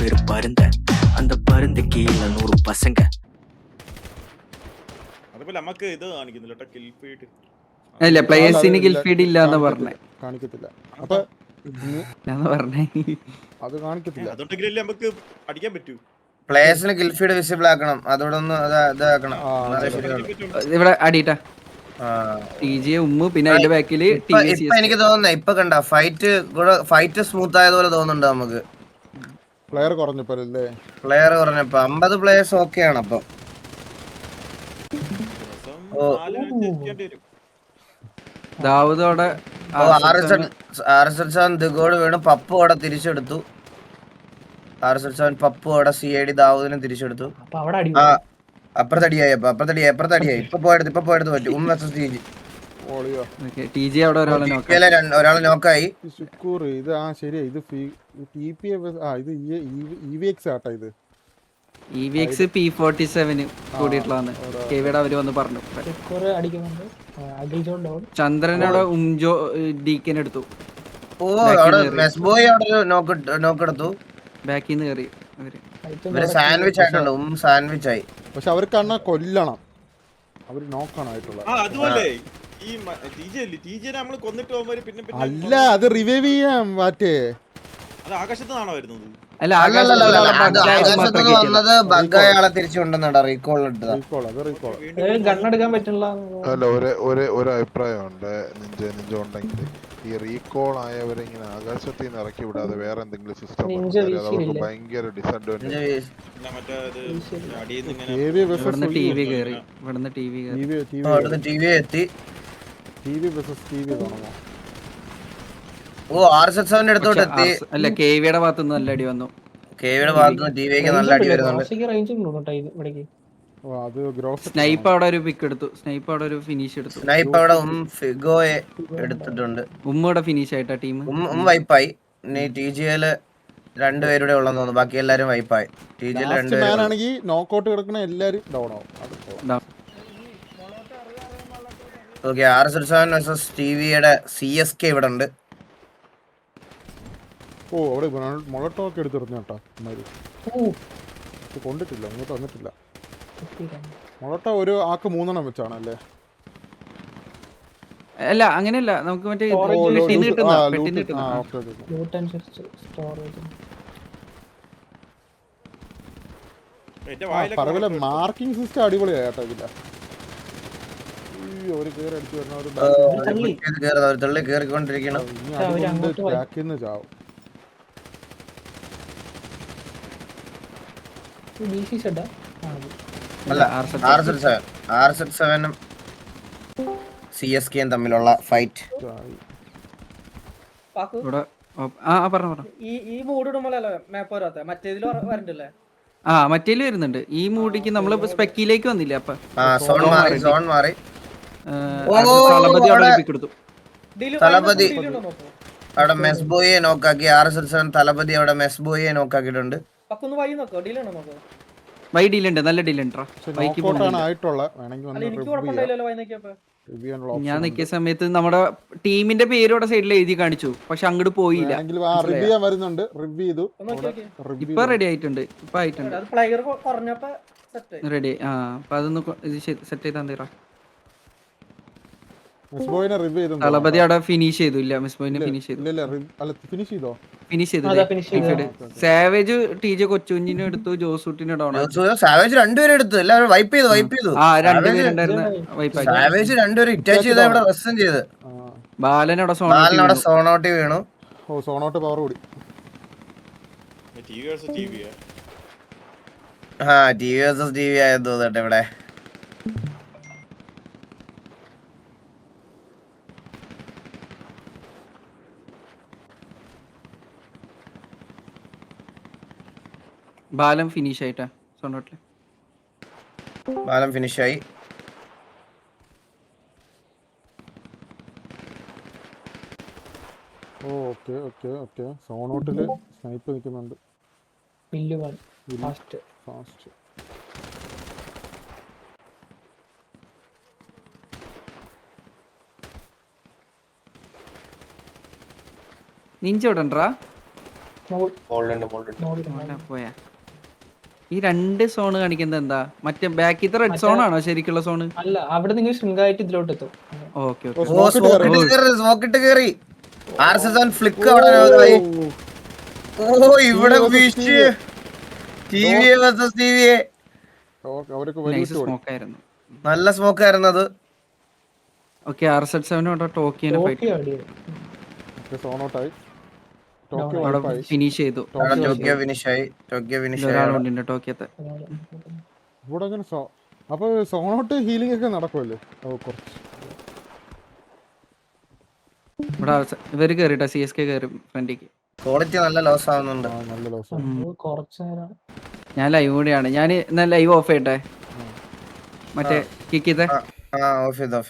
பேரு பருந்த. அந்த பருந்து கீழ 100 பசங்க. അതുപോലെ നമുക്ക് ഇത് കാണിക്കുന്നില്ല കേട്ടോ കിൽ ഫീഡ്. അല്ല പ്ലേയേഴ്സിന് കിൽ ഫീഡ് ഇല്ലാന്ന് പറഞ്ഞേ. കാണിക്കത്തില്ല. അപ്പൊ പറഞ്ഞേ അത് കാണിക്കത്തില്ല. അതുകൊണ്ടെങ്കിലല്ലേ നമുക്ക് അടിക്കാൻ പറ്റൂ. പ്ലേയേഴ്സിന് കിൽ ഫീഡ് വിസിബിൾ ആക്കണം. അതോടെ ഒന്ന് ഇതാക്കണം. ഇവിടെ അടിയിട്ടാ TJ ഉമ്മു പിന്നെ അതിന്റെ ബാക്കില് ഇപ്പൊ എനിക്ക് തോന്നുന്നേ ഇപ്പൊ കണ്ട ഫൈറ്റ് സ്മൂത്ത് ആയതുപോലെ തോന്നുന്നുണ്ട് നമുക്ക്. പ്ലെയർ കുറഞ്ഞപ്പോഴല്ലേ? പ്ലെയർ കുറഞ്ഞപ്പോ 50 പ്ലേയേഴ്സ് ഓക്കെ ആണ്. അപ്പൊ ദാവൂദോടെ RSL ദിഗോട് വീണ് പപ്പു അവിടെ തിരിച്ചെടുത്തു. RSL പപ്പു അവിടെ CID ദാവൂദിനെ തിരിച്ചെടുത്തു. അപ്പുറത്തടിയായി ഇപ്പൊ പോയെടുത്ത് പറ്റും. TJ അവിടെ ഒരാളെ നോക്കായി. ഇത് ശരിയാ. ഇത് EVX ആട്ടാ. ഇത് EVX P47 കൂടിയിട്ടുള്ളതാണ്. KVയുടെ അവര് വന്ന് പറഞ്ഞു. ചന്ദ്രനോടെ ഉംജോ ഡീക്കൻ എടുത്തു. ഓ അവിടെ മെസ്ബോയ് അവിടെ നോക്കെടുത്തു. ബാക്കിൽ നിന്ന് കയറി സാൻഡ്വിച്ച് ആയിട്ടുണ്ട്. സാൻഡ്വിച്ച് ആയി. പക്ഷെ അവർക്ക് അണ്ണ കൊല്ലണം. അവര് നോക്കാനായിട്ടുള്ള അതുപോലെ ഈ TJ നമ്മള് കൊന്നിട്ട് പോകുമ്പോ പിന്നെ അല്ല അത് റിവൈവ് ചെയ്യാം. മറ്റേ അത് ആകാശത്തുനിന്നാണോ വരുന്നത്? വന്നത് ബഗ്ഗയാളെ തിരിച്ചു കൊണ്ടുവന്നടാ. റീകോൾ ഗണ്ണെടുക്കാൻ പറ്റില്ല. അല്ല ഒരു അഭിപ്രായമുണ്ട് നിഞ്ച ഉണ്ടെങ്കിൽ ഈ റീകോൾ ആയവരെ ഇങ്ങനെ ആകാശത്തിൽ നിന്ന് ഇറക്കി വിടാതെ വേറെ എന്തെങ്കിലും സിസ്റ്റം അവർക്ക് ഭയങ്കര ഡിസഡ്വാൻറ്റേജ്. ഓ RSL അടുത്തോട്ട് എത്തി. അല്ല KVയുടെ ഭാഗത്തുനിന്ന് നല്ല അടി വന്നു. KVയുടെ ഭാഗത്തുനിന്ന് TVക്ക് നല്ല അടി വരുന്നുണ്ട്. സ്നൈപ്പ് അവിടെ ഒരു പിക്ക് എടുത്തു. സ്നൈപ്പ് അവിടെ ഒരു ഫിനിഷ് എടുത്തു. സ്നൈപ്പ് അവിടെ ഫിഗോയെ എടുത്തിട്ടുണ്ട്. ഉമ്മയുടെ ഫിനിഷ് ആയിട്ടാ ടീം വൈപ്പായി. ഇനി TGL രണ്ടുപേരുടെ ഉള്ളെന്ന് തോന്നുന്നു. ബാക്കി എല്ലാരും വൈപ്പായി. TGL രണ്ടുപേരാണെങ്കിൽ നോക്കൗട്ട് കിടക്കുന്ന എല്ലാരും ഡൗൺ ആവും. ഓക്കെ RSL vs TVയുടെ CSK ഇവിടെ ഉണ്ട്. ഓ അവിടെ മൊളട്ടോക്കെ എടുത്തിരുന്നു കേട്ടോ. കൊണ്ടിട്ടില്ല, അങ്ങോട്ട് വന്നിട്ടില്ല. മൊളട്ട ഒരു ആക്ക് 3 വെച്ചാണല്ലേ? അല്ല അങ്ങനെയല്ല, നമുക്ക് മറ്റേ പറവിലെ മാർക്കിംഗ് സിസ്റ്റം അടിപൊളിയായി കേട്ടോ. ഇതില്ല ഒരു കേറി അടിച്ചു വരുന്ന ചാവും. RSL CSK തമ്മിലുള്ള ഫൈറ്റ്. മറ്റേല് വരുന്നുണ്ട്. ഈ മൂടിക്ക് നമ്മള് സ്പെക്കിലേക്ക് വന്നില്ല. അപ്പൊ തലപതി അവിടെ മെസ്ബോയെ നോക്കാക്കി. RSL തലപതി അവിടെ മെസ്ബോയെ നോക്കാക്കിയിട്ടുണ്ട്. വൈ ഡീലുണ്ട്, നല്ല ഡീലുണ്ട്. ഞാൻ നിക്കിയ സമയത്ത് നമ്മുടെ ടീമിന്റെ പേര് ഇവിടെ സൈഡിൽ എഴുതി കാണിച്ചു, പക്ഷെ അങ്ങോട്ട് പോയില്ല. ഇപ്പൊ റെഡി ആയിട്ടുണ്ട്. ഇപ്പൊ ആയിട്ടുണ്ട് റെഡി. അപ്പൊ അതൊന്ന് സെറ്റ് ചെയ്താ തീരാ. തലപതി അവിടെ ഫിനിഷ് ചെയ്തു. ഇല്ല മിസ്ബോയിനെ ഫിനിഷ് ചെയ്തു. സാവേജ് TJ കൊച്ചുഞ്ഞിനെ എടുത്തു. ജോസൂട്ടിനെ ഡൗൺ. സാവേജ് രണ്ടുപേരും എടുത്തു. എല്ലാവരും വൈപ്പ് ചെയ്തു. സാവേജ് രണ്ടുപേരും ഇറ്റാച്ച് ചെയ്ത് ഇവിടെ റെസ്റ്റ് ചെയ്ത്. ബാലൻ അവിടെ സോണോട്ടി വീണു. സോണോട്ട് പവർ കൂടി. TV vs TV ആയെന്ന് തോന്നട്ടെ ഇവിടെ. ബാലം ഫിനിഷ് ആയിട്ടാ. സോണോട്ടില് ബാലം ഫിനിഷായി. സോണോട്ടില് സ്നൈപ്പ് നിൽക്കുന്നുണ്ട്. നിഞ്ച ഇവിടെ ഉണ്ടാ. പോയാ ഈ 2 സോൺ കാണിക്കുന്നത് എന്താ? മറ്റേ ബാക്കിത്തെ റെഡ് സോൺ ആണോ ശരിക്കുള്ള സോണ്? അല്ല, അവിടെ നിങ്ങൾ ശൃംഗായിട്ട് ഇതിലോട്ട് എത്തും. ഓക്കെ ഓ സ്മോക്കിട്ട് കേറി RS7 ഫ്ലിക്ക് അവിടെ. ഓ ഇവിടെ വിഷ് TVA vs TVA. അവർക്ക് സ്മോക്ക് ആയിരുന്നു. നല്ല സ്മോക്ക് ആയിരുന്നു അത്. ഓക്കെ RZ7 ടോക്കിയോനെ ഫൈറ്റ് സോണോട്ടായി ഫിനിഷ് ചെയ്തു. ടോക്കിയോ ഫിനിഷ് ആയി. ഒരാളുണ്ട് ടോക്കിയത്തെ. ഇവിടെ അങ്ങനെ അപ്പൊ സോണോട്ട് ഹീലിംഗ് ഒക്കെ നടക്കുമല്ലേ? കുറച്ച് ഇവിടെ ഇവര് കേറിട്ടാ CSK കേറി ഫ്രണ്ടിക്ക്. ക്വാളിറ്റി നല്ല ലോസ് ആവുന്നുണ്ട്. നല്ല ദിവസം കുറച്ചു നേരം ഞാൻ ലൈവ് കൂടെയാണ്. ഞാൻ ഇന്ന് ലൈവ് ഓഫ് ചെയ്യട്ടെ. മറ്റേ കിക്കിത്തെ ഓഫ് ചെയ്തോ.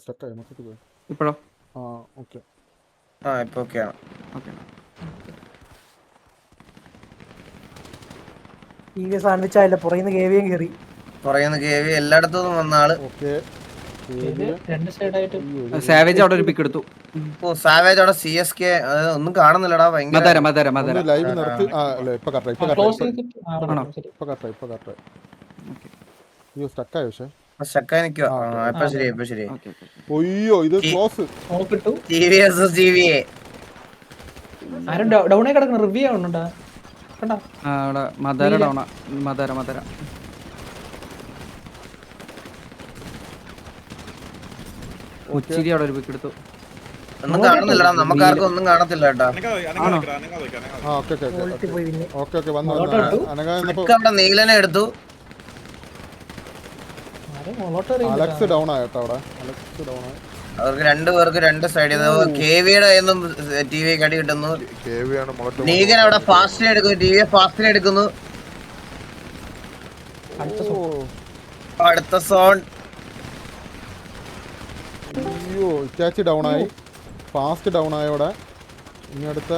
സെറ്റായി മൊത്തത്തിൽ പോയി. ഇപ്പോഴോ? ഓക്കെ ഇപ്പൊ ഓക്കെയാണ്. സാൻഡ്വിച്ച് ആയില്ല, പുറയുന്ന കേവിയും കയറി. പറയുന്ന കേവി എല്ലായിടത്തും വന്ന ആള്. രണ്ട് സൈഡായിട്ട് സാവേജ് അവിടെ ഒരു പിക്ക് എടുത്തു. ഓ സാവേജ് അവിടെ CSK ഒന്നും കാണുന്നില്ലടാ. ഭയങ്കര മതര ലൈവ് നിർത്തി. ഇപ്പൊ ക്ലോസ് ചെയ്തിട്ട് അയ്യോ സ്റ്റക്കായോ? പക്ഷേ സ്റ്റക്കായി നിൽക്കുക. ഇപ്പൊ ശരി. അയ്യോ ഇത് ക്ലോസ്. നോക്കിട്ടു TVA vs TVA. ആരും ഡൗണായി കിടക്കുന്ന റിവ്യൂ ആവുന്നുണ്ടാ കണ്ടാ? അവിടെ മദര ഡൗണ. മദര ഉച്ചിരി അവിടെ ഒരു പിക്ക് എടുത്തു. ഒന്നും കാണുന്നില്ലടാ, നമുക്ക് ആർക്കും ഒന്നും കാണത്തില്ല കേട്ടാ. ഓക്കെ വന്നു. അവിടെ നീലനെ എടുത്തു. അലക്സ് ഡൗൺ ആയിട്ടോ അവിടെ. അലക്സ് ഡൗൺ ആയി. അവർക്ക് രണ്ടുപേർക്ക് രണ്ട് സൈഡിൽ KVയുടെ കയ്യിന്നും TV കടി കിട്ടുന്നു. നീകൻ അവിടെ ഫാസ്റ്റിനെ എടുക്കുന്നു. TV ഫാസ്റ്റിനെ എടുക്കുന്നു. അടുത്ത സോൺ. അയ്യോ ഇറ്റാച്ചി ഡൗൺ ആയി. ഫാസ്റ്റ് ഡൗൺ ആയി അവിടെ. ഇനി അടുത്ത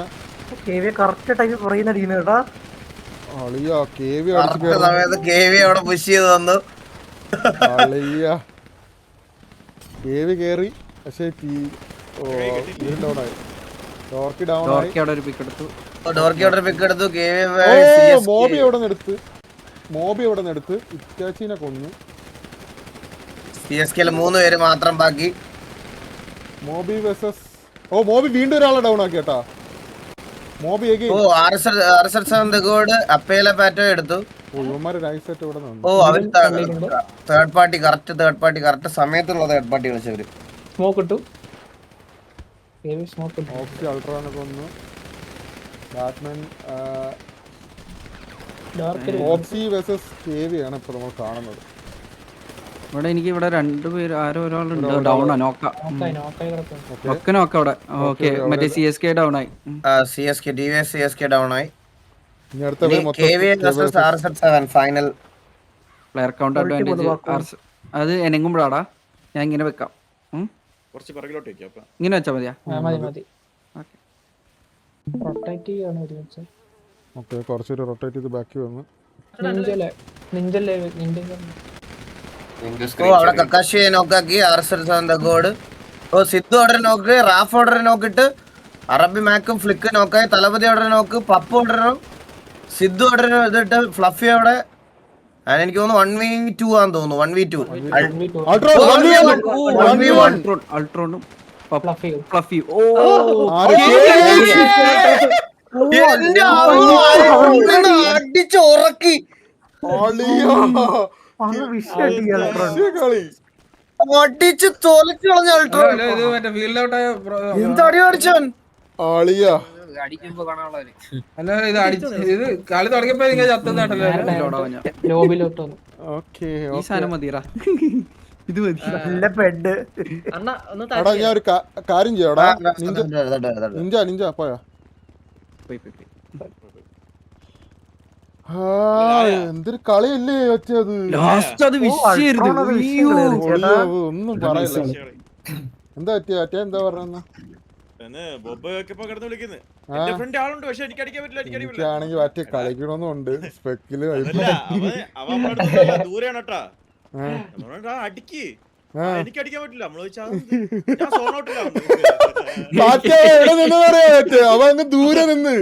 കറക്റ്റ് ടൈം പറയുന്ന ടീം കേട്ടാ. അളിയാ KV സമയത്ത് KV അവിടെ പുഷ് ചെയ്ത് തന്നു. KV കേറി. പക്ഷേ ഡൗൺ ആയി. ഡോർക്കി ഡൗൺ ആയി. അവിടെ ഒരു പിക്ക് എടുത്തു. മോബി അവിടെ നിന്ന് എടുത്ത് ഇറ്റാച്ചിനെ കൊന്നു. CSK 3 പേര് മാത്രം ബാക്കി. മോബി വേഴ്സസ് മോബി വീണ്ടും ഒരാളെ ഡൗൺ ആക്കി കേട്ടാ. മോബി RS7 അപ്പേല പാറ്റോ എടുത്തു. അവർ തേർഡ് പാർട്ടി കറക്റ്റ് സമയത്തുള്ള തേർഡ് പാർട്ടി കളിച്ചവര്. സ്മോക്ക് ഇട്ടു. അൾട്രാനെ കൊന്നു. ബാറ്റ്മാൻ ഓപ്സി വേഴ്സസ് KV ആണ് ഇപ്പൊ നമ്മൾ കാണുന്നത്. ഇവിടെ എനിക്ക് ഇവിടെ 2 പേര് ആരോ ഒരാളുണ്ട് ഡൗണാ. നോക്ക അവിടെ. ഓക്കെ മറ്റേ CSK ഡൗൺ ആയി. CSK ഡൗൺ ആയി. Final player count advantage. അത് എനങ്ങുമ്പോഴാടാ ഞാൻ ഇങ്ങനെ വെക്കാം. ഇങ്ങനെ വെച്ചാ മതിയാ? കുറച്ചൊരു റൊട്ടേറ്റ് ചെയ്ത് ബാക്കി വന്നു. അവിടെ കക്കാശിയെ നോക്കാക്കി. RS7 ഗോഡ്. സിദ്ധു ഓർഡർ നോക്ക്. റാഫ് ഓർഡർ നോക്കിട്ട് അറബി മാക്കും ഫ്ലിക്ക് നോക്കായി. തലപതി ഓർഡർ നോക്ക്. പപ്പ് ഓർഡറും സിദ്ധു ഓർഡർ ഇതിട്ട് ഫ്ലഫി അവിടെ. എനിക്ക് തോന്നുന്നു 1v2 ആന്ന് തോന്നുന്നു. 1v2 അൾട്രോണും fluffy. അടിച്ചു ഉറക്കി. അടിച്ച് തോലച്ചു കളഞ്ഞ അൾട്രോ. എന്തടി അടിച്ചവൻ? കളി തുടങ്ങിയപ്പോ ഈ സാധനം മതിയറാ. ഇത് മതി. ഞാൻ ഒരു കാര്യം ചെയ്യാടാ. നിഞ്ച പോയാ. എന്തൊരു കളിയല്ലേ വെച്ചത്. ഒന്നും പറയല്ല. എന്താ പറ്റിയ എന്താ പറഞ്ഞ? എനിക്കാണെങ്കിൽ മറ്റേ കളിക്കണമെന്നുണ്ട്. സ്പെക്കില് എനിക്ക് അടിക്കാൻ പറ്റില്ല നമ്മള് വെച്ചാ ഞാൻ സോൺ ഔട്ടിലാണ് മറ്റേ എവിടെ നിന്ന് പറയാ മറ്റേ അവൻ അങ്ങ് ദൂരെ നിന്ന്.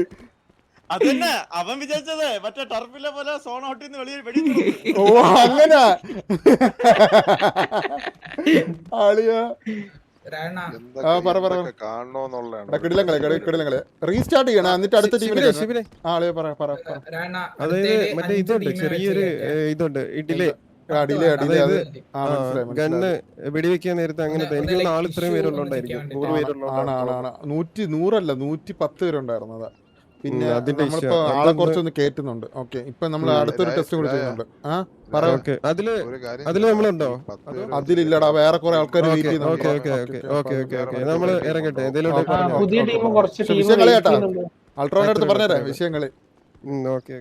അതന്നെ അവൻ വിചാരിച്ചത് മറ്റേ ടർഫിലെ പോലെ സോൺ ഔട്ടിൽ നിന്ന് വെടി ഓ അങ്ങനാ ആളിയാ. കാണണോന്നുള്ളതാണ്. കിടിലങ്ങളെ റീസ്റ്റാർട്ട് ചെയ്യണം എന്നിട്ട് അടുത്ത ടീമിനെ ആളിയാ പറ. അതായത് മറ്റേ ഇതുണ്ട്, ചെറിയൊരു ഇതുണ്ട്, ഡിലേ ഗണ്ണ് വെടിവെക്കാൻ നേരത്തെ അങ്ങനത്തെ. എനിക്ക് തോന്നുന്നു ആൾ ഇത്രയും പേരുള്ളോണ്ടായിരിക്കും, 100 പേരുള്ളൂ. 100 110 പേരുണ്ടായിരുന്നു. അതാ പിന്നെ നമ്മളിപ്പോ ആളെ കുറച്ചൊന്ന് കേറ്റുന്നുണ്ട്. ഓക്കെ, ഇപ്പൊ നമ്മൾ അടുത്തൊരു ടെസ്റ്റ് കൂടി ചെയ്യുന്നുണ്ട്. അതില് നമ്മളുണ്ടോ? അതിലില്ലടാ, വേറെ കുറെ ആൾക്കാർ വെയിറ്റ് ചെയ്യുന്നുണ്ട്. നമ്മള് ഇറങ്ങട്ടെ. പുതിയ ടീം കുറച്ച് വിഷയങ്ങളെ കേട്ടാ അൾട്രോണിന്റെ അടുത്ത് പറഞ്ഞുതരാം വിഷയങ്ങള്. ഓക്കെ.